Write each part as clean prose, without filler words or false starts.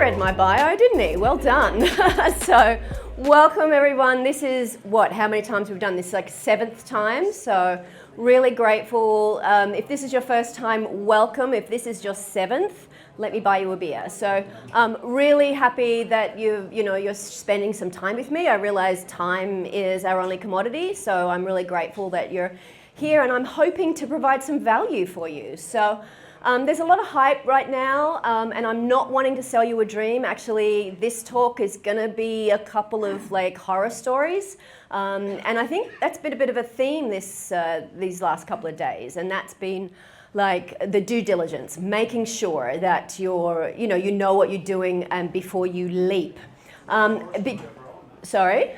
read my bio, didn't he? Well done. So, welcome everyone. This is how many times we've done this? Like 7th time. So, really grateful. If this is your first time, welcome. If this is your 7th, let me buy you a beer. So, really happy that you're spending some time with me. I realize time is our only commodity, so I'm really grateful that you're here, and I'm hoping to provide some value for you. So. There's a lot of hype right now, and I'm not wanting to sell you a dream. Actually, this talk is going to be a couple of horror stories, and I think that's been a bit of a theme these last couple of days, and that's been the due diligence, making sure that you know what you're doing and before you leap. Sorry?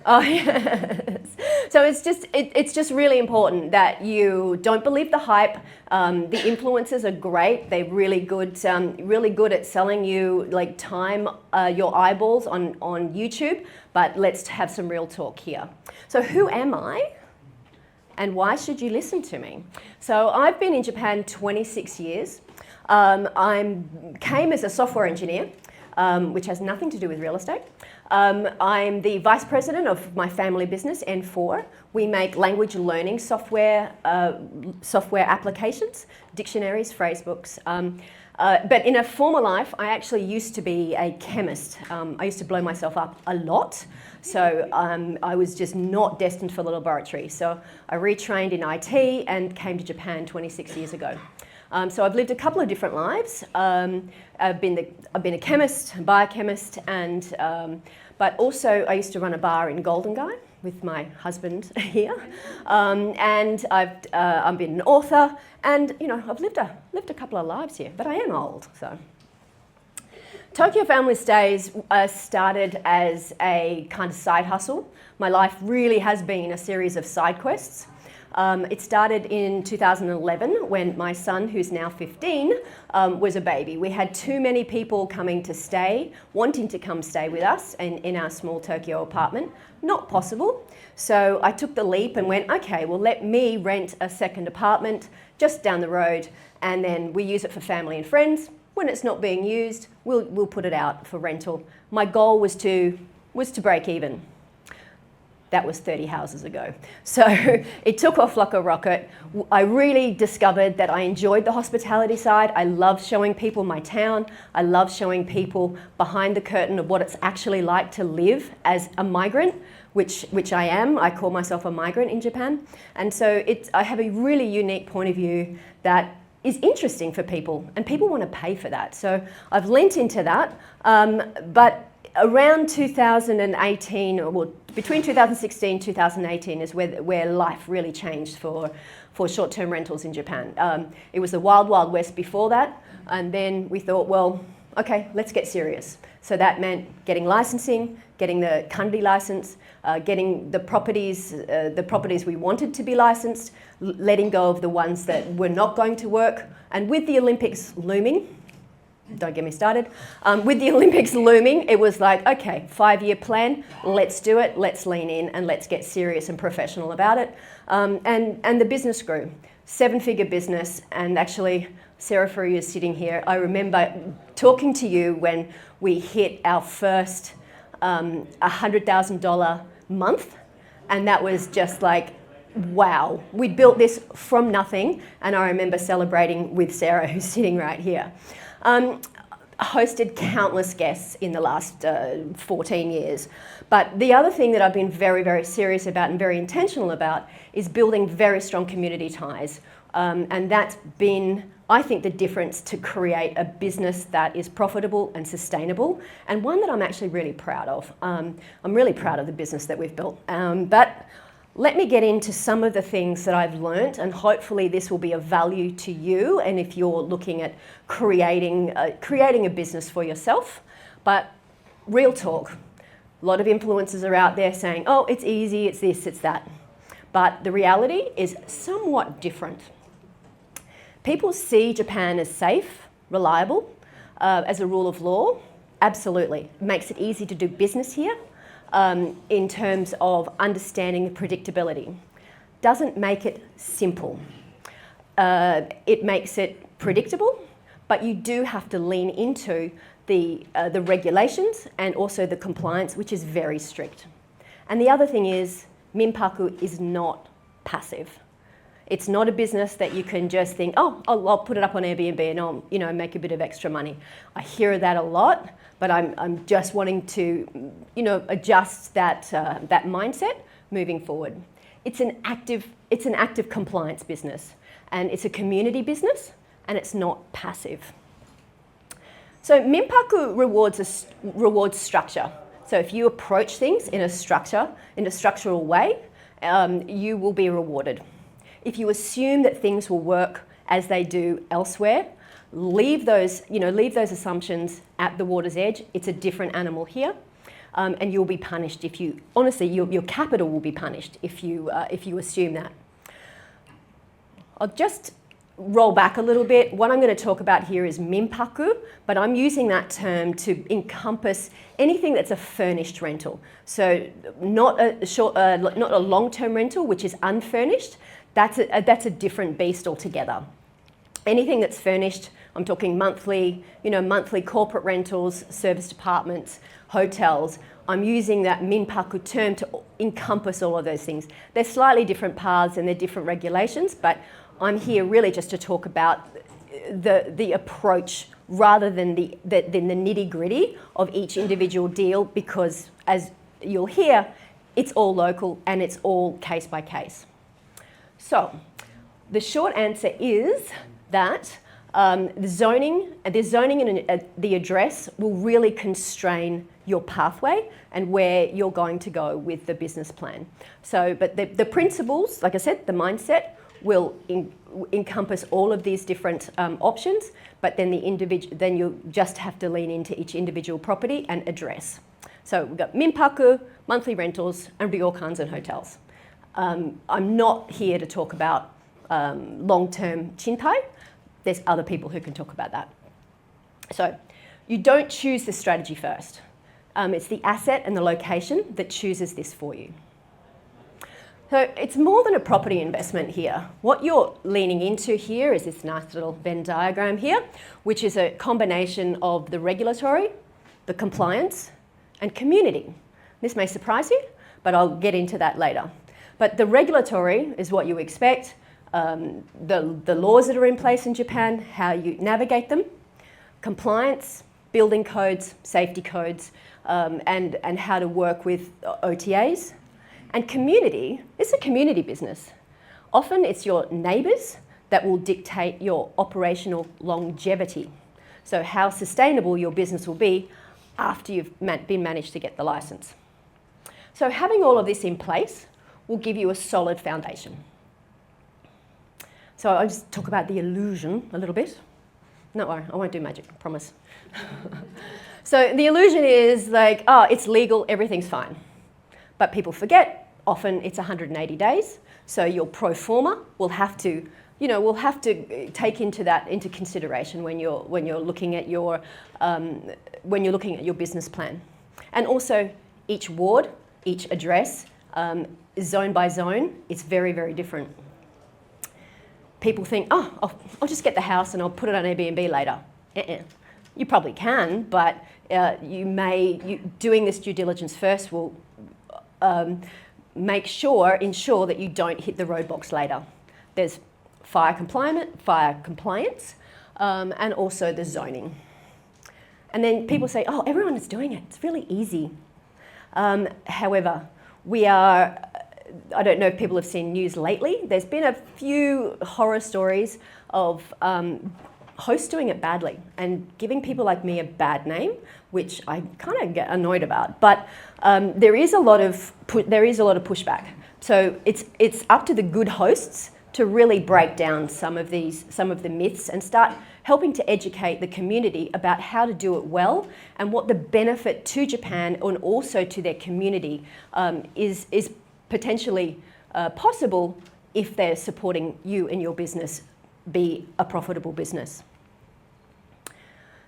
Oh yes. So it's just really important that you don't believe the hype. The influencers are great. They're really good at selling you time, your eyeballs on YouTube. But let's have some real talk here. So who am I? And why should you listen to me? So I've been in Japan 26 years. I came as a software engineer, which has nothing to do with real estate. I'm the vice president of my family business, N4. We make language learning software applications, dictionaries, phrasebooks. But in a former life, I actually used to be a chemist. I used to blow myself up a lot. So I was just not destined for the laboratory. So I retrained in IT and came to Japan 26 years ago. So I've lived a couple of different lives. I've been a chemist, a biochemist, but also I used to run a bar in Golden Guy with my husband here, and I've been an author, and I've lived a couple of lives here, but I am old. So Tokyo Family Stays started as a kind of side hustle. My life really has been a series of side quests. It started in 2011 when my son, who's now 15, was a baby. We had too many people coming to stay, wanting to come stay with us in our small Tokyo apartment. Not possible. So I took the leap and went, okay, well, let me rent a second apartment just down the road, and then we use it for family and friends. When it's not being used, we'll put it out for rental. My goal was to break even. That was 30 houses ago. So it took off like a rocket. I really discovered that I enjoyed the hospitality side. I love showing people my town. I love showing people behind the curtain of what it's actually like to live as a migrant, which I am. I call myself a migrant in Japan. And so I have a really unique point of view that is interesting for people, and people want to pay for that. So I've lent into that, but around 2018, or between 2016 and 2018 is where life really changed for short-term rentals in Japan. It was the wild, wild west before that, and then we thought, well, okay, let's get serious. So that meant getting licensing, getting the Kandi license, getting the properties we wanted to be licensed, letting go of the ones that were not going to work, and with the Olympics looming, don't get me started. With the Olympics looming, it was like, okay, 5-year plan, let's do it, let's lean in, and let's get serious and professional about it. And the business grew. 7-figure business, and actually, Sarah Frew is sitting here. I remember talking to you when we hit our first $100,000 month, and that was just like, wow. We built this from nothing, and I remember celebrating with Sarah, who's sitting right here. Hosted countless guests in the last 14 years. But the other thing that I've been very, very serious about and very intentional about is building very strong community ties. And that's been, I think, the difference to create a business that is profitable and sustainable, and one that I'm actually really proud of. I'm really proud of the business that we've built. But let me get into some of the things that I've learnt, and hopefully this will be of value to you, and if you're looking at creating a business for yourself. But real talk, a lot of influencers are out there saying, oh, it's easy, it's this, it's that. But the reality is somewhat different. People see Japan as safe, reliable, as a rule of law. Absolutely. It makes it easy to do business here. In terms of understanding the predictability. Doesn't make it simple. It makes it predictable, but you do have to lean into the regulations and also the compliance, which is very strict. And the other thing is, minpaku is not passive. It's not a business that you can just think, oh, I'll put it up on Airbnb and I'll, make a bit of extra money. I hear that a lot, but I'm just wanting to, adjust that mindset moving forward. It's an active compliance business, and it's a community business, and it's not passive. So minpaku rewards structure. So if you approach things in a structural way, you will be rewarded. If you assume that things will work as they do elsewhere, leave those assumptions at the water's edge. It's a different animal here, and you'll be punished if you. Honestly, your capital will be punished if you assume that. I'll just roll back a little bit. What I'm going to talk about here is minpaku, but I'm using that term to encompass anything that's a furnished rental. So not a long-term rental, which is unfurnished. That's a different beast altogether. Anything that's furnished, I'm talking monthly corporate rentals, service apartments, hotels. I'm using that minpaku term to encompass all of those things. They're slightly different paths and they're different regulations, but I'm here really just to talk about the approach rather than the nitty-gritty of each individual deal, because as you'll hear, it's all local and it's all case by case. So the short answer is that the zoning and the address will really constrain your pathway and where you're going to go with the business plan. So, but the principles, like I said, the mindset will encompass all of these different options, but then then you'll just have to lean into each individual property and address. So we've got minpaku, monthly rentals, and ryokans and hotels. I'm not here to talk about long-term chintai. There's other people who can talk about that. So you don't choose the strategy first. It's the asset and the location that chooses this for you. So it's more than a property investment here. What you're leaning into here is this nice little Venn diagram here, which is a combination of the regulatory, the compliance, and community. This may surprise you, but I'll get into that later. But the regulatory is what you expect, the laws that are in place in Japan, how you navigate them, compliance, building codes, safety codes, and how to work with OTAs. And community, it's a community business. Often it's your neighbours that will dictate your operational longevity. So how sustainable your business will be after you've been managed to get the licence. So having all of this in place will give you a solid foundation. So I'll just talk about the illusion a little bit. Don't worry, I won't do magic, I promise. So the illusion is like, oh, it's legal, everything's fine. But people forget, often it's 180 days. So your pro forma will have to, take into consideration when you're looking at your business plan. And also each ward, each address, zone by zone, it's very, very different. People think, oh, I'll just get the house and I'll put it on Airbnb later. You probably can, but doing this due diligence first will ensure that you don't hit the roadblocks later. There's fire compliance, and also the zoning. And then people say, oh, everyone is doing it. It's really easy. However, I don't know if people have seen news lately. There's been a few horror stories of hosts doing it badly and giving people like me a bad name, which I kind of get annoyed about. But there is a lot of pushback. So it's up to the good hosts to really break down some of the myths and start helping to educate the community about how to do it well and what the benefit to Japan and also to their community is potentially possible if they're supporting you and your business be a profitable business.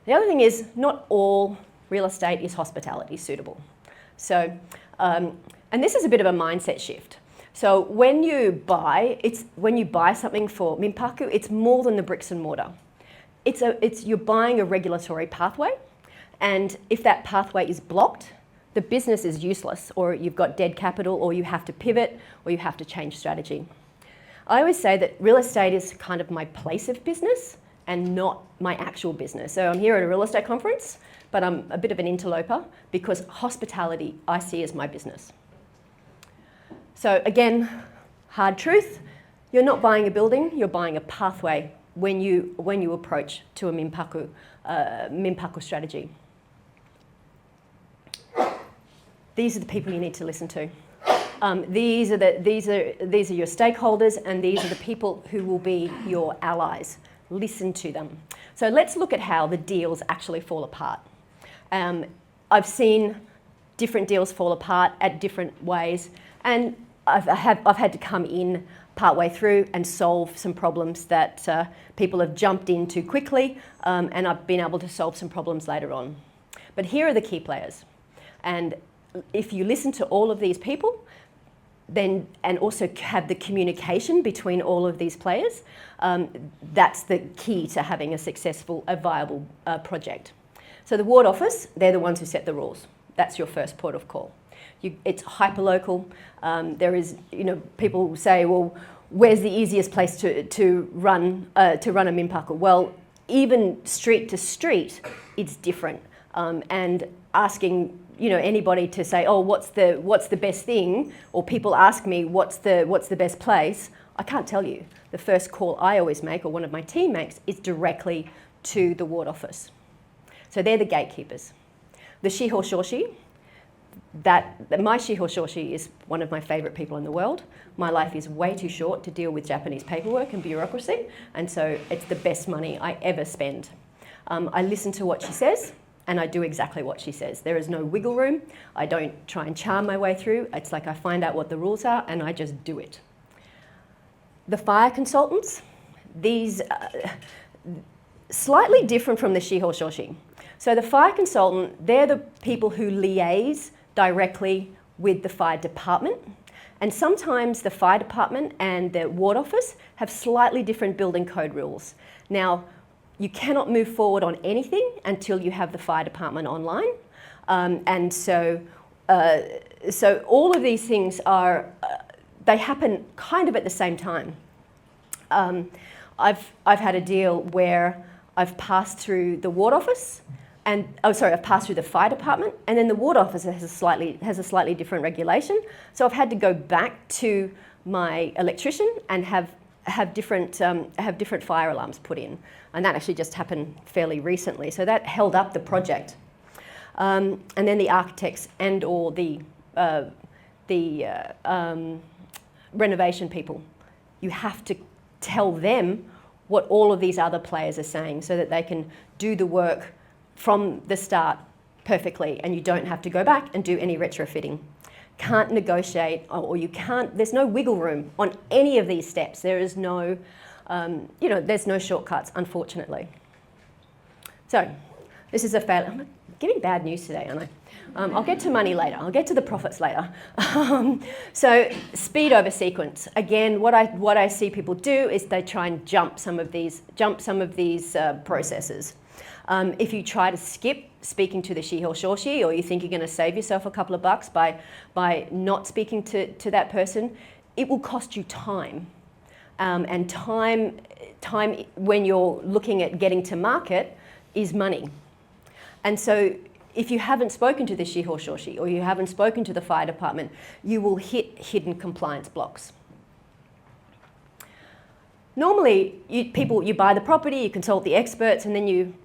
The other thing is not all real estate is hospitality suitable. So, and this is a bit of a mindset shift. So when you buy something for minpaku, it's more than the bricks and mortar. you're buying a regulatory pathway, and if that pathway is blocked, the business is useless, or you've got dead capital, or you have to pivot, or you have to change strategy. I always say that real estate is kind of my place of business and not my actual business. So I'm here at a real estate conference, but I'm a bit of an interloper because hospitality I see as my business. So again, hard truth, you're not buying a building, you're buying a pathway when you approach to a minpaku strategy. These are the people you need to listen to. These are your stakeholders, and these are the people who will be your allies. Listen to them. So let's look at how the deals actually fall apart. I've seen different deals fall apart at different ways, and I've had to come in partway through and solve some problems that people have jumped in too quickly, and I've been able to solve some problems later on. But here are the key players, and if you listen to all of these people, then and also have the communication between all of these players, that's the key to having a successful, a viable project. So the ward office, they're the ones who set the rules. That's your first port of call. It's hyper-local. There is, people say, well, where's the easiest place to run a minpaku? Well, even street to street, it's different. And asking anybody to say, oh, what's the best thing, or people ask me what's the best place, I can't tell you. The first call I always make, or one of my team makes, is directly to the ward office. So they're the gatekeepers. The shiho shoshi, my shiho shoshi is one of my favourite people in the world. My life is way too short to deal with Japanese paperwork and bureaucracy, and so it's the best money I ever spend. I listen to what she says, and I do exactly what she says. There is no wiggle room. I don't try and charm my way through. It's like I find out what the rules are, and I just do it. The fire consultants, these slightly different from the shiho shoshi. So the fire consultant, they're the people who liaise directly with the fire department. And sometimes the fire department and the ward office have slightly different building code rules. Now, you cannot move forward on anything until you have the fire department online. And so all of these things they happen kind of at the same time. I've had a deal where I've passed through the ward office, I've passed through the fire department, and then the ward office has a slightly different regulation. So I've had to go back to my electrician and have different fire alarms put in, and that actually just happened fairly recently. So that held up the project. And then the architects and/or the renovation people, you have to tell them what all of these other players are saying so that they can do the work from the start perfectly, and you don't have to go back and do any retrofitting. Can't negotiate, or you can't, there's no wiggle room on any of these steps. There is no, there's no shortcuts, unfortunately. So, this is a failure. I'm giving bad news today, aren't I? I'll get to money later. I'll get to the profits later. So, speed over sequence. Again, what I see people do is they try and jump some of these processes. If you try to skip speaking to the shiho shoshi, or you think you're going to save yourself a couple of bucks by not speaking to that person, it will cost you time. And time when you're looking at getting to market is money. And so if you haven't spoken to the shiho shoshi, or you haven't spoken to the fire department, you will hit hidden compliance blocks. Normally, you buy the property, you consult the experts, and then you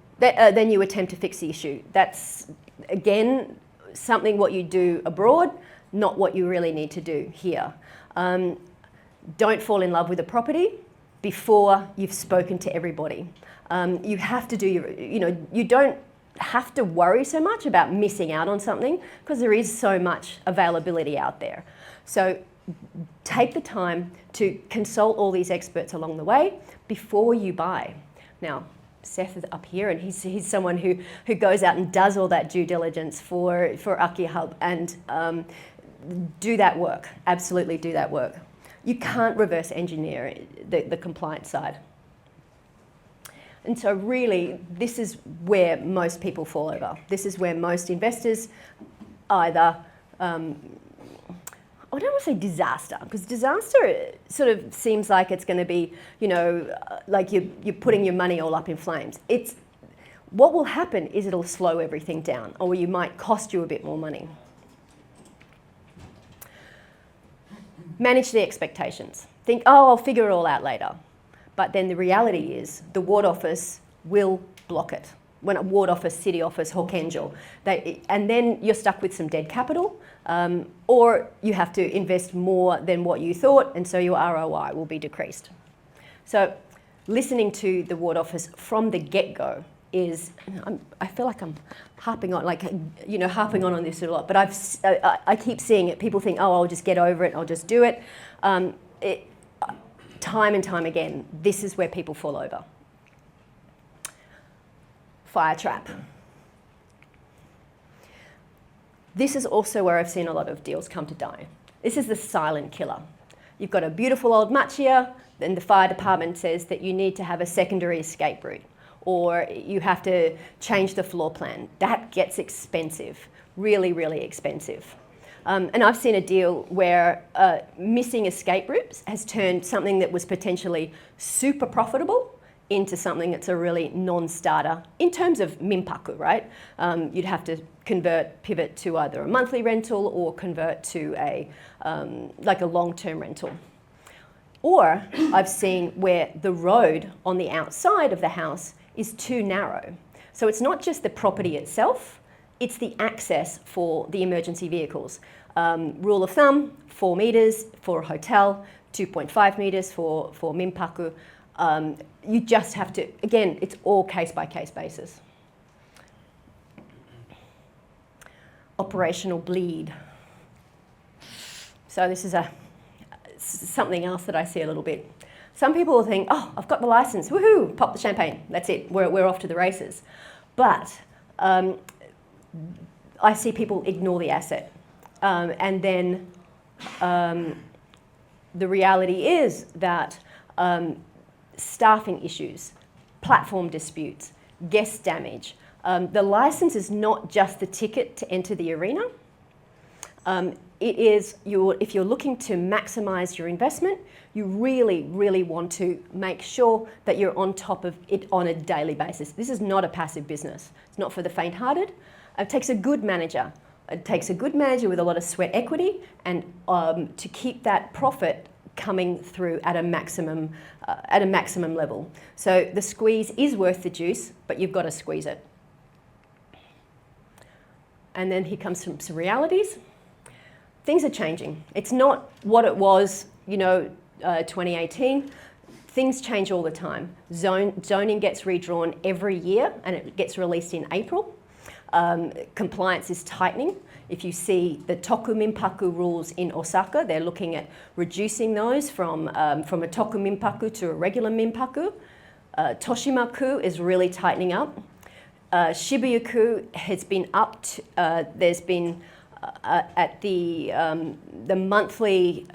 attempt to fix the issue. That's, again, what you do abroad, not what you really need to do here. Don't fall in love with a property before you've spoken to everybody. You have to do you don't have to worry so much about missing out on something because there is so much availability out there. So take the time to consult all these experts along the way before you buy. Now, Seth is up here, and he's someone who goes out and does all that due diligence for Aki Hub, and do that work. Absolutely do that work. You can't reverse engineer the compliance side. And so really, this is where most people fall over. This is where most investors either, I don't want to say disaster, because disaster sort of seems like it's going to be, like you're putting your money all up in flames. What will happen is it'll slow everything down, or you might cost you a bit more money. Manage the expectations. Think, I'll figure it all out later. But then the reality is the ward office will block it. When a ward office, city office, hokenjo, and then you're stuck with some dead capital, or you have to invest more than what you thought, and so your ROI will be decreased. So listening to the ward office from the get-go is, I feel like I'm harping on this a lot, but I keep seeing it. People think, I'll just get over it, I'll just do it. Time and time again, this is where people fall over. Fire trap. This is also where I've seen a lot of deals come to die. This is the silent killer. You've got a beautiful old machia, then the fire department says that you need to have a secondary escape route, or you have to change the floor plan. That gets expensive, really, really expensive. And I've seen a deal where missing escape routes has turned something that was potentially super profitable into something that's a really non-starter in terms of minpaku, right? You'd have to pivot to either a monthly rental or convert to like a long-term rental. Or I've seen where the road on the outside of the house is too narrow. So it's not just the property itself, it's the access for the emergency vehicles. Rule of thumb, 4 meters for a hotel, 2.5 meters for minpaku. You just have to, again, it's all case-by-case basis. Operational bleed. So this is something else that I see a little bit. Some people will think, I've got the license, woohoo, pop the champagne, that's it, we're off to the races. But I see people ignore the asset. And then the reality is that staffing issues, platform disputes, guest damage. The license is not just the ticket to enter the arena. It is if you're looking to maximize your investment, you really, really want to make sure that you're on top of it on a daily basis. This is not a passive business. It's not for the faint-hearted. It takes a good manager. It takes a good manager with a lot of sweat equity and to keep that profit coming through at a maximum level. So the squeeze is worth the juice, but you've got to squeeze it. And then here comes some realities. Things are changing. It's not what it was, 2018. Things change all the time. Zoning gets redrawn every year, and it gets released in April. Compliance is tightening. If you see the toku minpaku rules in Osaka, they're looking at reducing those from a toku minpaku to a regular minpaku. Toshima-ku is really tightening up. Shibuya-ku has been upped. There's been at the monthly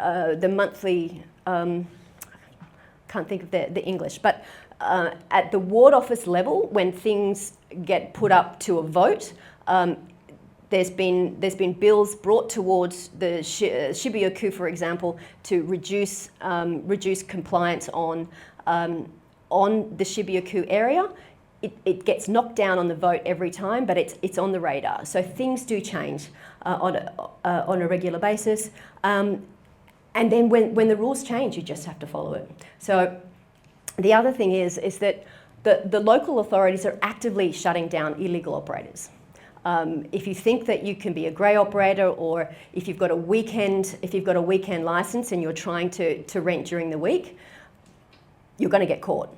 can't think of the English, but at the ward office level, when things get put up to a vote, there's been bills brought towards the Shibuya-ku, for example, to reduce compliance on the Shibuya-ku area. It gets knocked down on the vote every time, but it's on the radar. So things do change on a regular basis. And then when the rules change, you just have to follow it. So the other thing is that the local authorities are actively shutting down illegal operators. If you think that you can be a grey operator, or if you've got a weekend license and you're trying to rent during the week, you're going to get caught.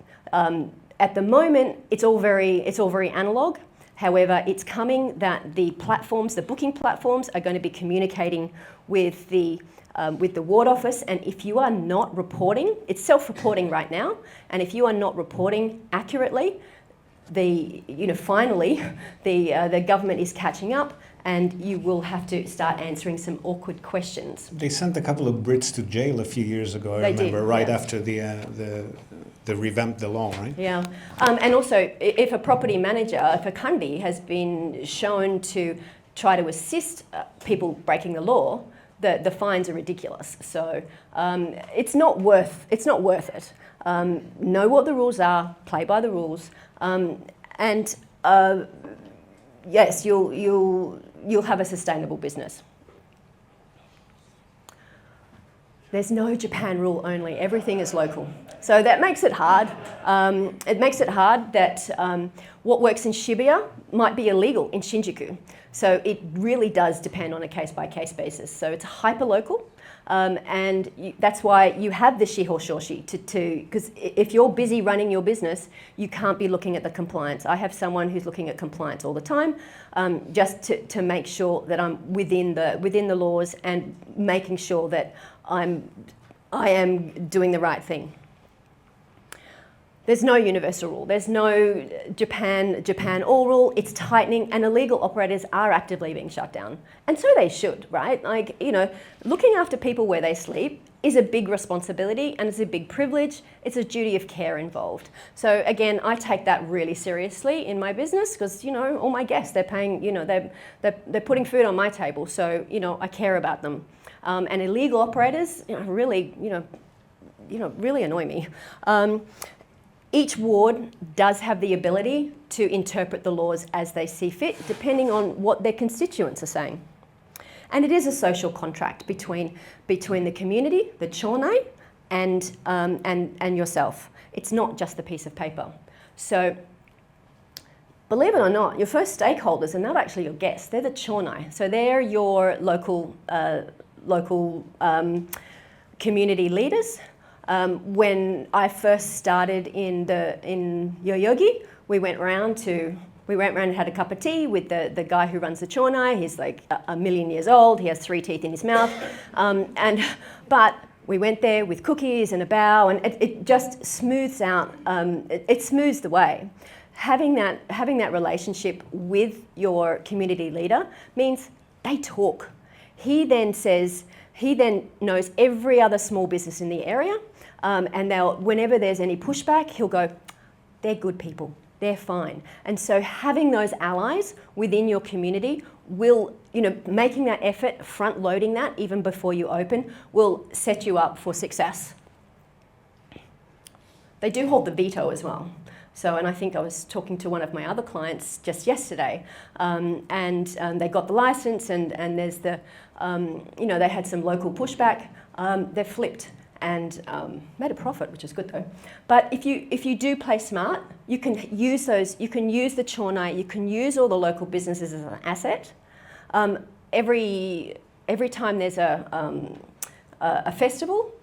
At the moment, it's all very analog. However, it's coming that the booking platforms, are going to be communicating with the ward office, and if you are not reporting, it's self-reporting right now, and if you are not reporting accurately, finally, the government is catching up, and you will have to start answering some awkward questions. They sent a couple of Brits to jail a few years ago, I remember, right after the revamped the law, right? Yeah, and also if a property manager, if a kundi has been shown to try to assist people breaking the law, the fines are ridiculous. So it's not worth it. Know what the rules are, play by the rules, and yes, you'll have a sustainable business. There's no Japan rule only, everything is local. So that makes it hard. It makes it hard that what works in Shibuya might be illegal in Shinjuku. So it really does depend on a case-by-case basis. So it's hyper-local, and that's why you have the shiho shoshi, because if you're busy running your business, you can't be looking at the compliance. I have someone who's looking at compliance all the time, just to make sure that I'm within the laws and making sure that I am doing the right thing. There's no universal rule. There's no Japan all rule. It's tightening, and illegal operators are actively being shut down. And so they should, right? Like, looking after people where they sleep is a big responsibility, and it's a big privilege. It's a duty of care involved. So again, I take that really seriously in my business because, all my guests, they're paying, they're putting food on my table. So, I care about them. And illegal operators, really annoy me. Each ward does have the ability to interpret the laws as they see fit, depending on what their constituents are saying. And it is a social contract between the community, the chonai, and yourself. It's not just the piece of paper. So, believe it or not, your first stakeholders are not actually your guests. They're the chonai. So they're your local community leaders. When I first started in Yoyogi, we went round and had a cup of tea with the guy who runs the chonai. He's like a million years old. He has 3 teeth in his mouth. But we went there with cookies and a bow, and it just smooths out. It smooths the way. Having that relationship with your community leader means they talk. He then knows every other small business in the area. And whenever there's any pushback, he'll go, they're good people, they're fine. And so having those allies within your community will, making that effort, front loading that even before you open, will set you up for success. They do hold the veto as well. So, and I think I was talking to one of my other clients just yesterday, and they got the license, and there's they had some local pushback. They've flipped and made a profit, which is good though. But if you do play smart, you can use those. You can use the chonai. You can use all the local businesses as an asset. Every time there's a festival,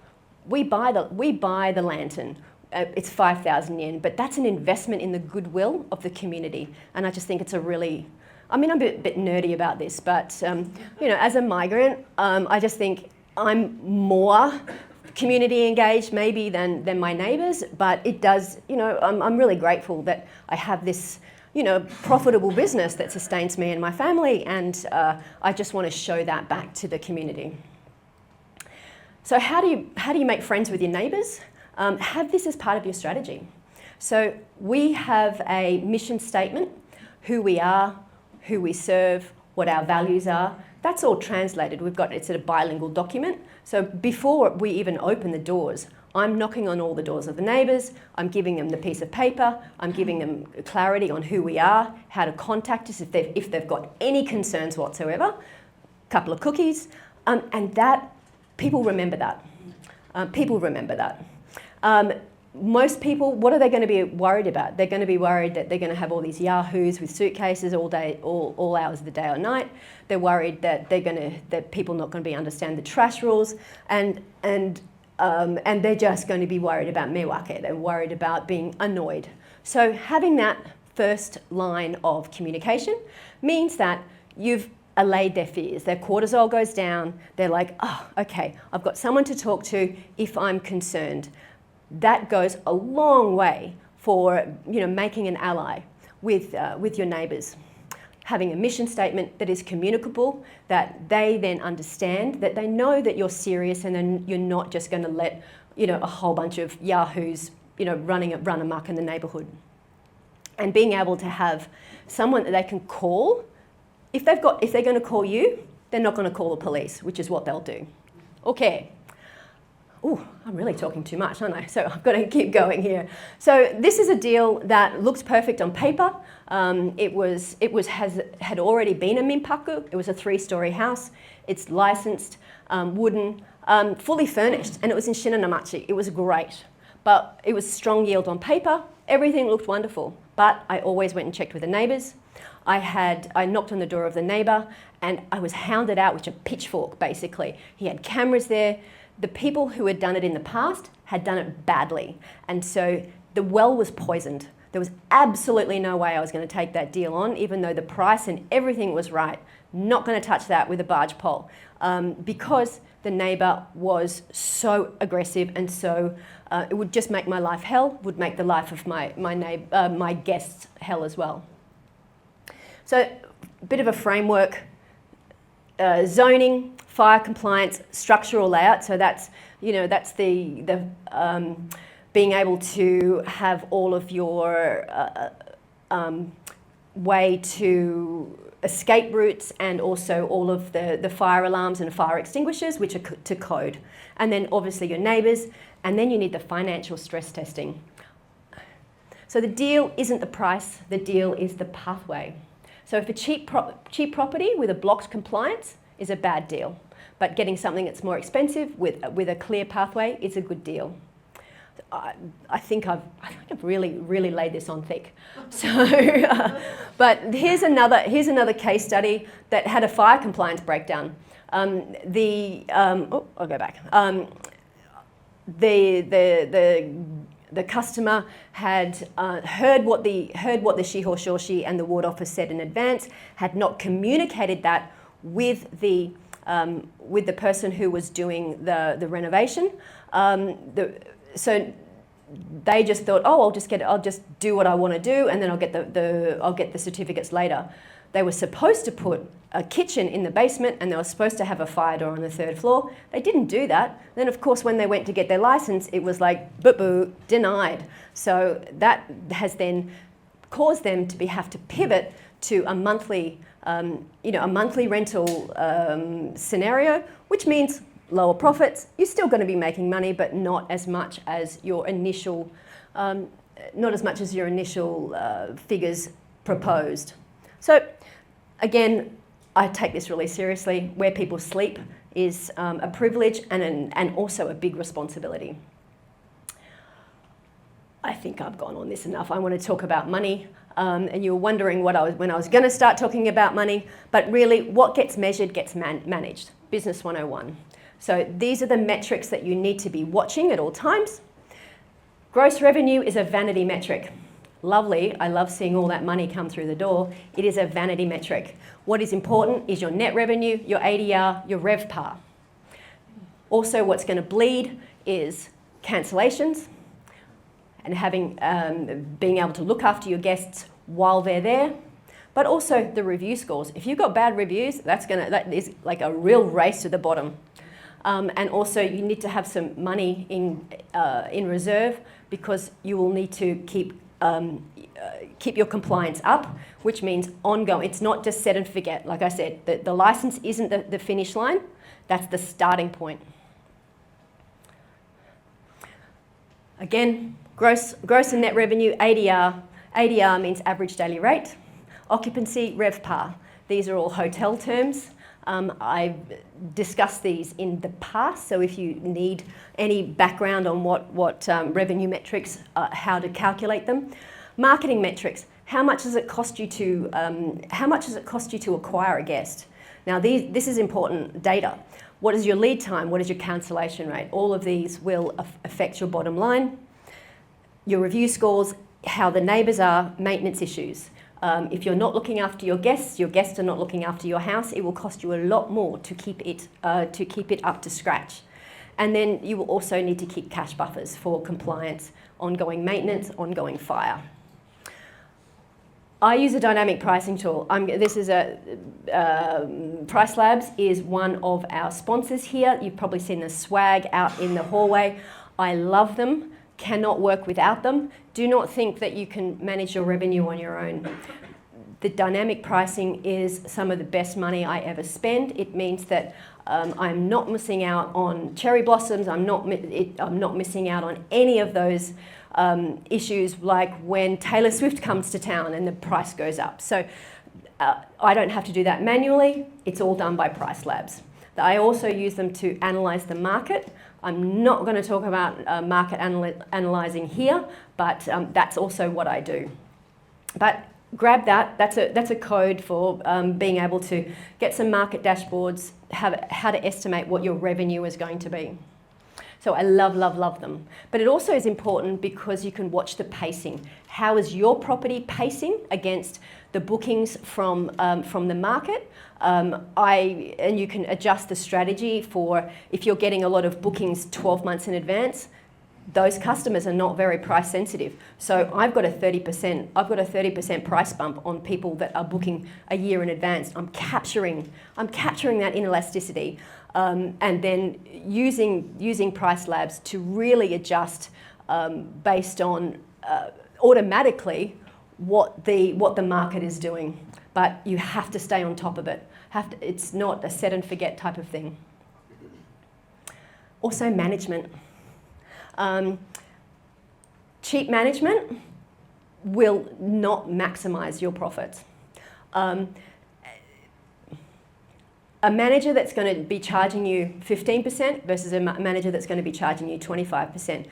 we buy the lantern. It's 5,000 yen, but that's an investment in the goodwill of the community. And I just think it's I'm a bit nerdy about this, but as a migrant, I just think I'm more community engaged maybe than my neighbours, but it does, I'm really grateful that I have this, profitable business that sustains me and my family, and I just want to show that back to the community. So how do you make friends with your neighbours? Have this as part of your strategy. So we have a mission statement, who we are, who we serve, what our values are. That's all translated. It's a bilingual document. So before we even open the doors, I'm knocking on all the doors of the neighbours. I'm giving them the piece of paper. I'm giving them clarity on who we are, how to contact us if they've got any concerns whatsoever. A couple of cookies, and that people remember that. Most people, what are they going to be worried about? They're going to be worried that they're going to have all these yahoos with suitcases all day, all hours of the day or night. They're worried that that people are not going to understand the trash rules, and they're just going to be worried about mewake. They're worried about being annoyed. So having that first line of communication means that you've allayed their fears. Their cortisol goes down. They're like, oh, okay, I've got someone to talk to if I'm concerned. That goes a long way for making an ally. with your neighbours. Having a mission statement that is communicable, that they then understand, that they know that you're serious, and then you're not just going to let a whole bunch of yahoos run amok in the neighbourhood. And being able to have someone that they can call, if they're going to call you, they're not going to call the police, which is what they'll do. Okay. Oh, I'm really talking too much, aren't I? So I've got to keep going here. So this is a deal that looks perfect on paper. It had already been a minpaku. It was a 3-story house. It's licensed, wooden, fully furnished, and it was in Shinonamachi. It was great, but it was strong yield on paper. Everything looked wonderful, but I always went and checked with the neighbours. I knocked on the door of the neighbour, and I was hounded out with a pitchfork, basically. He had cameras there. The people who had done it in the past had done it badly, and so the well was poisoned. There was absolutely no way I was going to take that deal on, even though the price and everything was right. Not going to touch that with a barge pole, because the neighbour was so aggressive, and so it would just make my life hell, would make the life of my guests hell as well. So a bit of a framework, zoning, fire compliance, structural layout. So that's the being able to have all of your way to escape routes, and also all of the fire alarms and fire extinguishers, which are to code. And then obviously your neighbours, and then you need the financial stress testing. So the deal isn't the price, the deal is the pathway. So if a cheap property with a blocked compliance is a bad deal, but getting something that's more expensive with a clear pathway is a good deal. I think I've really laid this on thick. So, but here's another case study that had a fire compliance breakdown. I'll go back. The customer had heard what the Shiho and the ward office said in advance, had not communicated that with the person who was doing the renovation. So they just thought, oh, I'll just do what I want to do, and then I'll get the certificates later. They were supposed to put a kitchen in the basement, and they were supposed to have a fire door on the 3rd floor. They didn't do that. Then, of course, when they went to get their license, it was like, boo-boo, denied. So that has then caused them to have to pivot to a monthly rental scenario, which means lower profits. You're still going to be making money, but not as much as your initial, figures proposed. So, again, I take this really seriously. Where people sleep is a privilege and also a big responsibility. I think I've gone on this enough. I want to talk about money. And you were wondering when I was going to start talking about money, but really what gets measured gets managed. Business 101. So these are the metrics that you need to be watching at all times. Gross revenue is a vanity metric. Lovely, I love seeing all that money come through the door. It is a vanity metric. What is important is your net revenue, your ADR, your RevPAR. Also, what's going to bleed is cancellations, and being able to look after your guests while they're there, but also the review scores. If you've got bad reviews, that is like a real race to the bottom. And also, you need to have some money in reserve, because you will need to keep your compliance up, which means ongoing. It's not just set and forget. Like I said, the license isn't the finish line. That's the starting point. Again, gross and net revenue, ADR. ADR means average daily rate. Occupancy, RevPAR. These are all hotel terms. I've discussed these in the past, so if you need any background on what revenue metrics, how to calculate them. Marketing metrics. How much does it cost you to acquire a guest? Now, this is important data. What is your lead time? What is your cancellation rate? All of these will affect your bottom line. Your review scores, how the neighbours are, maintenance issues. If you're not looking after your guests are not looking after your house, it will cost you a lot more to keep it up to scratch. And then you will also need to keep cash buffers for compliance, ongoing maintenance, ongoing fire. I use a dynamic pricing tool. This is Price Labs is one of our sponsors here. You've probably seen the swag out in the hallway. I love them, cannot work without them. Do not think that you can manage your revenue on your own. The dynamic pricing is some of the best money I ever spend. It means that I'm not missing out on cherry blossoms. I'm not missing out on any of those issues like when Taylor Swift comes to town and the price goes up. So I don't have to do that manually. It's all done by Price Labs. I also use them to analyze the market. I'm not going to talk about market analyzing here, but that's also what I do. But grab that. That's a code for being able to get some market dashboards, how to estimate what your revenue is going to be. So I love, love, love them. But it also is important because you can watch the pacing. How is your property pacing against the bookings from the market? And you can adjust the strategy for if you're getting a lot of bookings 12 months in advance. Those customers are not very price sensitive. So I've got a 30% price bump on people that are booking a year in advance. I'm capturing that inelasticity, and then using Price Labs to really adjust based on automatically what the market is doing. But you have to stay on top of it. It's not a set and forget type of thing. Also management. Cheap management will not maximize your profits. A manager that's going to be charging you 15% versus a manager that's going to be charging you 25%.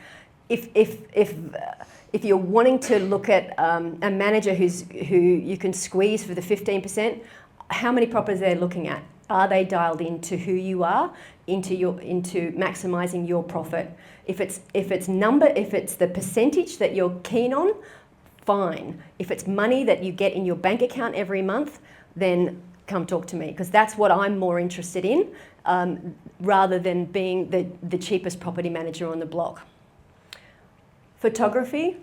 If you're wanting to look at a manager who you can squeeze for the 15%, how many properties they're looking at? Are they dialed into who you are, into maximizing your profit? If it's the percentage that you're keen on, fine. If it's money that you get in your bank account every month, then come talk to me, because that's what I'm more interested in, rather than being the cheapest property manager on the block. Photography,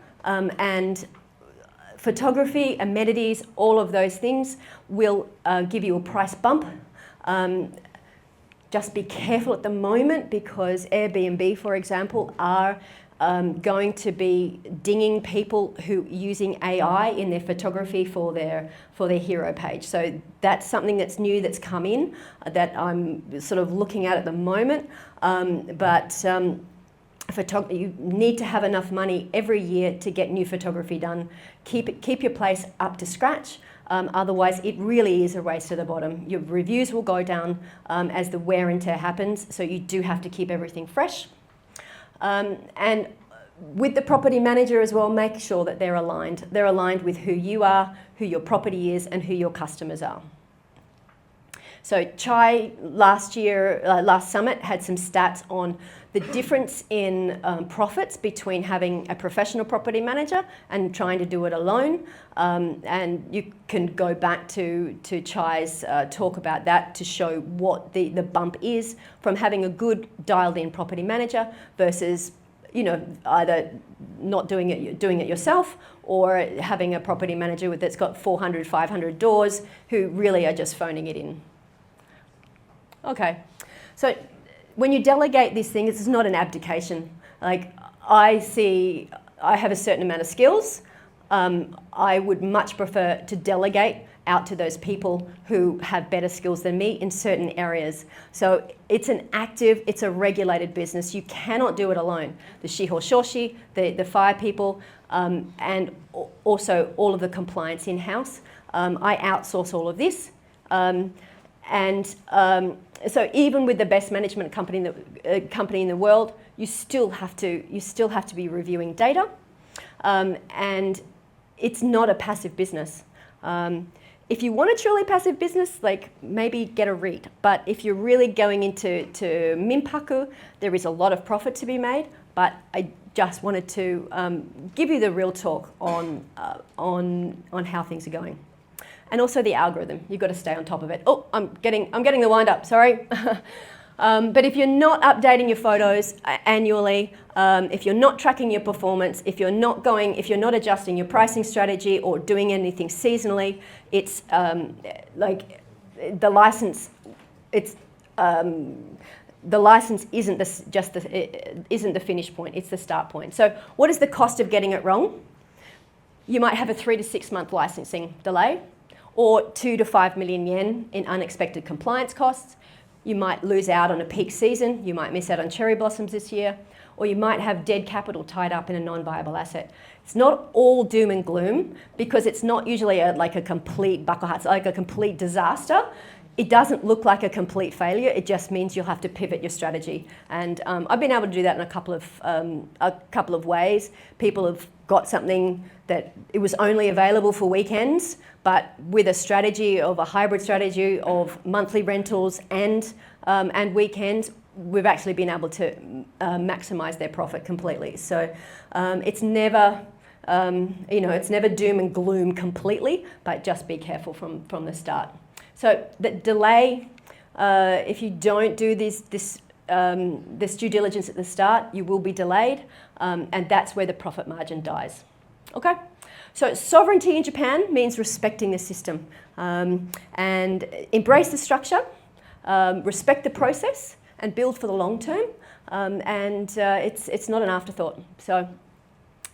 amenities, all of those things will give you a price bump. Just be careful at the moment, because Airbnb, for example, are going to be dinging people who using AI in their photography for their hero page. So that's something that's new that's come in that I'm sort of looking at the moment. You need to have enough money every year to get new photography done. Keep your place up to scratch. Otherwise, it really is a race to the bottom. Your reviews will go down as the wear and tear happens, so you do have to keep everything fresh. And with the property manager as well, make sure that they're aligned. They're aligned with who you are, who your property is, and who your customers are. So Chai last summit had some stats on the difference in profits between having a professional property manager and trying to do it alone. And you can go back to Chai's talk about that to show what the bump is from having a good dialed in property manager versus, either not doing it yourself, or having a property manager that's got 400, 500 doors who really are just phoning it in. Okay, so when you delegate this thing, it's not an abdication. Like, I have a certain amount of skills. I would much prefer to delegate out to those people who have better skills than me in certain areas. So it's a regulated business. You cannot do it alone. The shiho shoshi, the fire people, and also all of the compliance in-house. I outsource all of this. So even with the best management company in the world, you still have to be reviewing data, and it's not a passive business. If you want a truly passive business, like, maybe get a REIT. But if you're really going into minpaku, there is a lot of profit to be made. But I just wanted to give you the real talk on how things are going. And also the algorithm, you've got to stay on top of it. Oh, I'm getting the wind up, sorry. But if you're not updating your photos annually, if you're not tracking your performance, if you're not adjusting your pricing strategy or doing anything seasonally, it's like the license. The license isn't isn't the finish point. It's the start point. So, what is the cost of getting it wrong? You might have a 3 to 6 month licensing delay, or 2 to 5 million yen in unexpected compliance costs. You might lose out on a peak season. You might miss out on cherry blossoms this year, or you might have dead capital tied up in a non-viable asset. It's not all doom and gloom, because it's not usually like a complete bakuhatsu, it's like a complete disaster. It doesn't look like a complete failure. It just means you'll have to pivot your strategy. And I've been able to do that in a couple of ways. People have got something that it was only available for weekends, but with a strategy of a hybrid strategy of monthly rentals and weekends, we've actually been able to maximize their profit completely. So it's never, it's never doom and gloom completely, but just be careful from the start. So the delay, if you don't do this due diligence at the start, you will be delayed, and that's where the profit margin dies. Okay? So sovereignty in Japan means respecting the system, and embrace the structure, respect the process, and build for the long term, and it's not an afterthought. So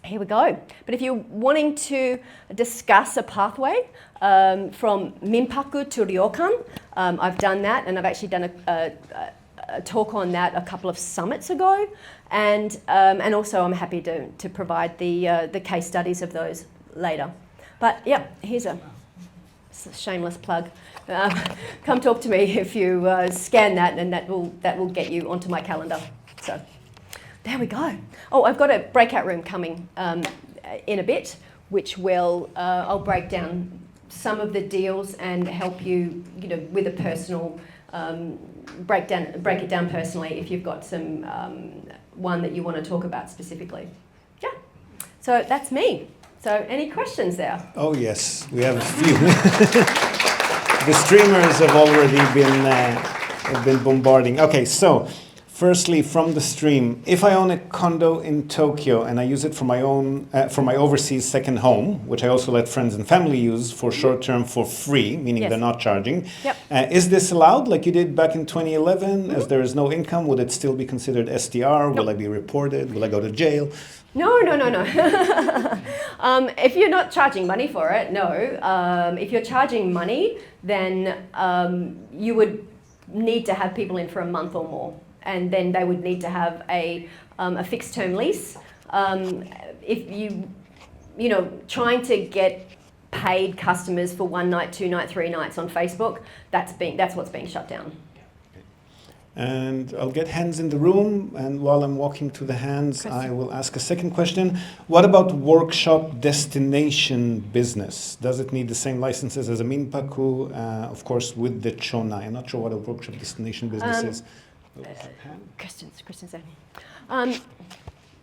here we go. But if you're wanting to discuss a pathway from minpaku to ryokan, I've done that, and I've actually done a talk on that a couple of summits ago, and also I'm happy to provide the case studies of those later. But yeah, here's a shameless plug. Come talk to me if you scan that, and that will get you onto my calendar. So. There we go. Oh, I've got a breakout room coming in a bit, which will I'll break down some of the deals and help you, with a personal break it down personally if you've got some one that you want to talk about specifically. Yeah. So that's me. So any questions there? Oh yes, we have a few. The streamers have already been bombarding. Okay, so. Firstly, from the stream, if I own a condo in Tokyo and I use it for my own, for my overseas second home, which I also let friends and family use for short term for free, meaning they're not charging, is this allowed like you did back in 2011? As there is no income, would it still be considered SDR? Will I be reported? Will I go to jail? No. If you're not charging money for it, no. If you're charging money, then you would need to have people in for a month or more. And then they would need to have a fixed term lease. If trying to get paid customers for 1 night, 2 night, 3 nights on Facebook, that's what's being shut down. And I'll get hands in the room, and while I'm walking to the hands, I will ask a second question. What about workshop destination business? Does it need the same licenses as a minpaku? Of course, with the chonai. I'm not sure what a workshop destination business is. Questions there.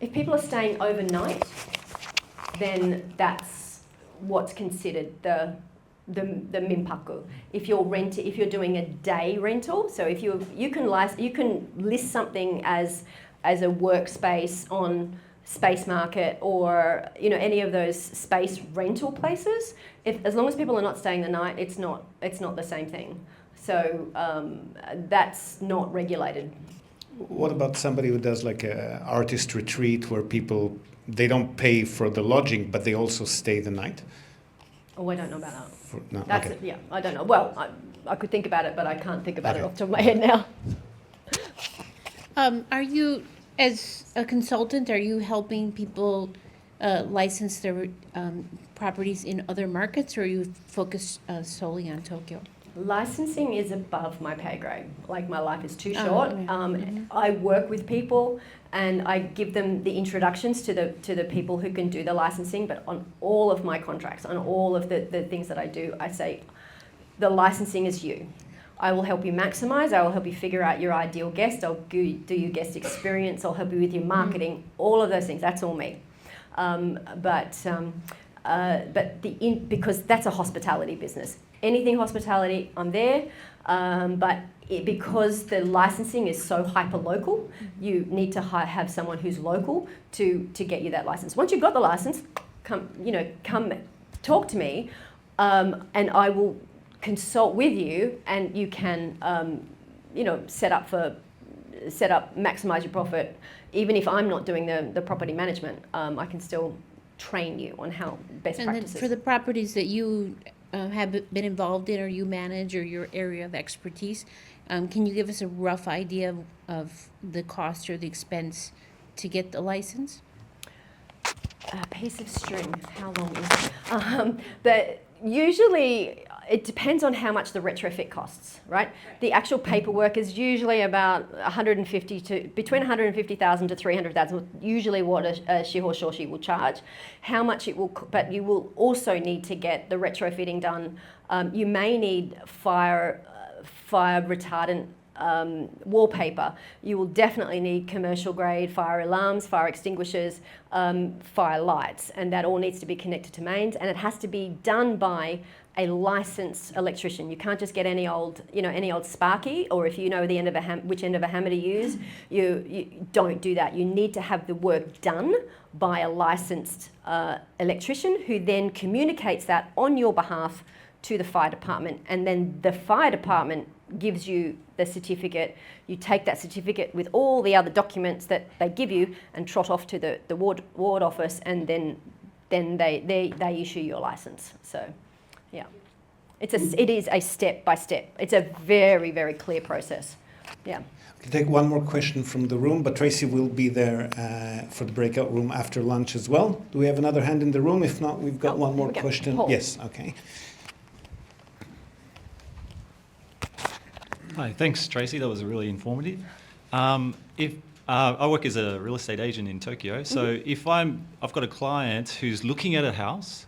If people are staying overnight, then that's what's considered the minpaku. If you're doing a day rental, so if you can list something as a workspace on Space Market or any of those space rental places. As long as people are not staying the night, it's not the same thing. So that's not regulated. What about somebody who does like an artist retreat where people, they don't pay for the lodging, but they also stay the night? Oh, I don't know about that. No, that's okay. Yeah, I don't know. Well, I could think about it, but I can't think about it off the top of my head now. Are you, as a consultant, are you helping people license their properties in other markets, or are you focused solely on Tokyo? Licensing is above my pay grade. Like, my life is too short. I work with people and I give them the introductions to the people who can do the licensing, but on all of my contracts, on all of the things that I do, I say, the licensing is you. I will help you maximize, I will help you figure out your ideal guest, I'll do your guest experience, I'll help you with your marketing, all of those things, that's all me. because that's a hospitality business. Anything hospitality, I'm there. Because the licensing is so hyper-local, you need to have someone who's local to get you that license. Once you've got the license, come talk to me, and I will consult with you, and you can maximize your profit. Even if I'm not doing the property management, I can still train you on how best practices. And then for the properties that you have been involved in, or you manage, or your area of expertise, can you give us a rough idea of the cost or the expense to get the license? A piece of string, how long is it? Usually it depends on how much the retrofit costs, right? The actual paperwork is usually about between 150,000 to 300,000, usually what a shiho shoshi will charge. How much it will, but you will also need to get the retrofitting done. You may need fire retardant wallpaper. You will definitely need commercial grade fire alarms, fire extinguishers, fire lights, and that all needs to be connected to mains, and it has to be done by a licensed electrician. You can't just get any old sparky, or if you know the end of which end of a hammer to use, you don't do that. You need to have the work done by a licensed electrician, who then communicates that on your behalf to the fire department, and then the fire department gives you the certificate. You take that certificate with all the other documents that they give you and trot off to the ward office, and then they issue your license. So, yeah, it is a step by step. It's a very, very clear process. Yeah. We can take one more question from the room, but Tracy will be there for the breakout room after lunch as well. Do we have another hand in the room? If not, we've got one more question. Paul. Yes, okay. Hi, thanks, Tracy. That was really informative. I work as a real estate agent in Tokyo, so if I've got a client who's looking at a house,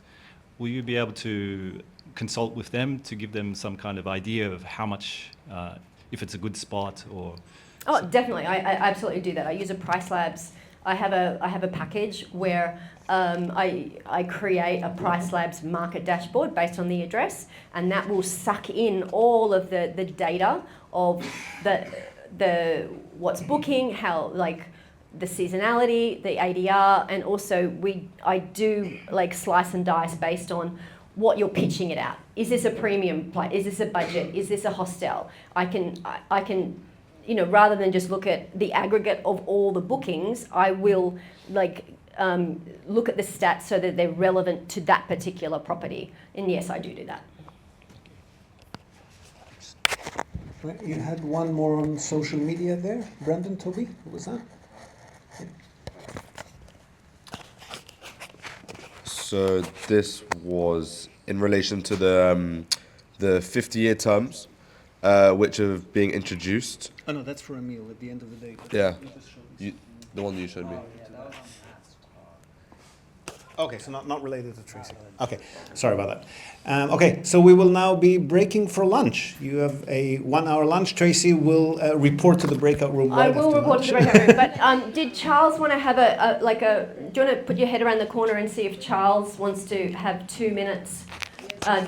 will you be able to consult with them to give them some kind of idea of how much, if it's a good spot or? Oh, definitely. I absolutely do that. I use a Price Labs. I have a package where I create a Price Labs market dashboard based on the address, and that will suck in all of the data of the what's booking, how, like, the seasonality, the ADR, and also I do like slice and dice based on what you're pitching it at. Is this a premium play? Is this a budget? Is this a hostel? I can rather than just look at the aggregate of all the bookings, I will look at the stats so that they're relevant to that particular property. And yes, I do that. Right, you had one more on social media there. Brandon, Toby, what was that? So this was in relation to the 50-year terms, which are being introduced. Oh no, that's for a meal at the end of the day. Yeah, the one you showed me. Okay, so not related to Tracy. Okay, sorry about that. Okay, so we will now be breaking for lunch. You have a 1-hour lunch. Tracy will report to the breakout room right after lunch. I will report to the breakout room. But did Charles want to have do you want to put your head around the corner and see if Charles wants to have 2 minutes?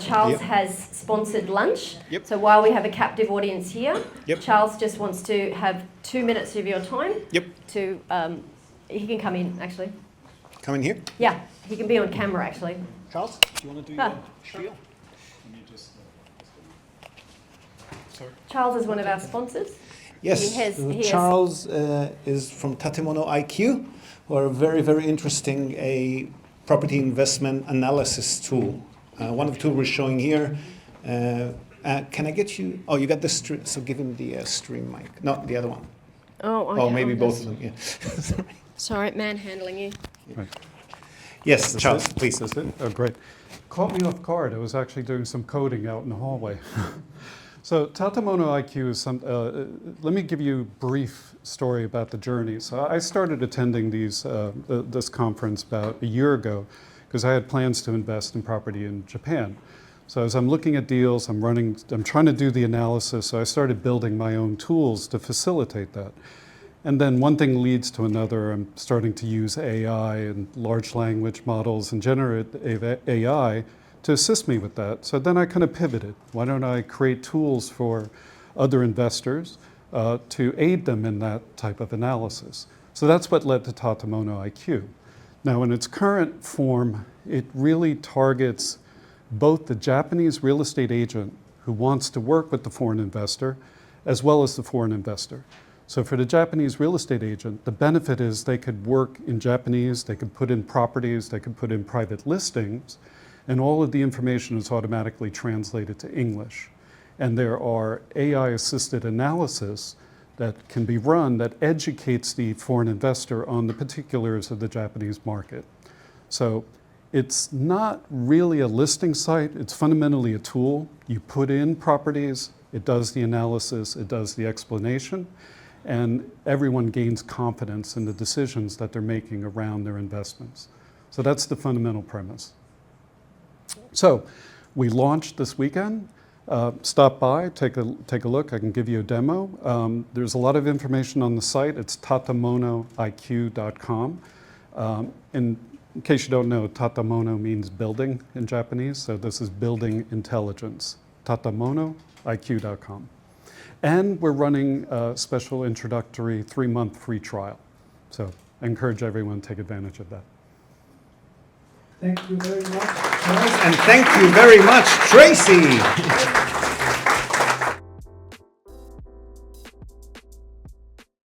Charles has sponsored lunch. Yep. So while we have a captive audience here, Yep. Charles just wants to have 2 minutes of your time. Yep. He can come in, actually. Come in here. Yeah, he can be on camera, actually. Charles, do you want to do your spiel? Charles is one of our sponsors. Yes, Charles is from Tatemono IQ, who are a very, very interesting property investment analysis tool. One of the tools we're showing here. Can I get you? Oh, you got the stream. So give him the stream mic. No, the other one. Oh, okay. Maybe both of them. Yeah. Sorry, manhandling you. Right. Yes, Charles, please. That's it? Oh, great. Caught me off guard. I was actually doing some coding out in the hallway. So Tatemono IQ is let me give you a brief story about the journey. So I started attending this conference about a year ago because I had plans to invest in property in Japan. So as I'm looking at deals, I'm trying to do the analysis, so I started building my own tools to facilitate that. And then one thing leads to another. I'm starting to use AI and large language models and generative AI to assist me with that. So then I kind of pivoted. Why don't I create tools for other investors to aid them in that type of analysis? So that's what led to Tatamono IQ. Now, in its current form, it really targets both the Japanese real estate agent who wants to work with the foreign investor, as well as the foreign investor. So for the Japanese real estate agent, the benefit is they could work in Japanese, they could put in properties, they could put in private listings, and all of the information is automatically translated to English. And there are AI-assisted analysis that can be run that educates the foreign investor on the particulars of the Japanese market. So it's not really a listing site, it's fundamentally a tool. You put in properties, it does the analysis, it does the explanation, and everyone gains confidence in the decisions that they're making around their investments. So that's the fundamental premise. So we launched this weekend. Stop by, take a look. I can give you a demo. There's a lot of information on the site. It's tatamonoiq.com. In case you don't know, tatamono means building in Japanese, so this is building intelligence. tatamonoiq.com. And we're running a special introductory 3-month free trial. So I encourage everyone to take advantage of that. Thank you very much, Charles, and thank you very much, Tracy.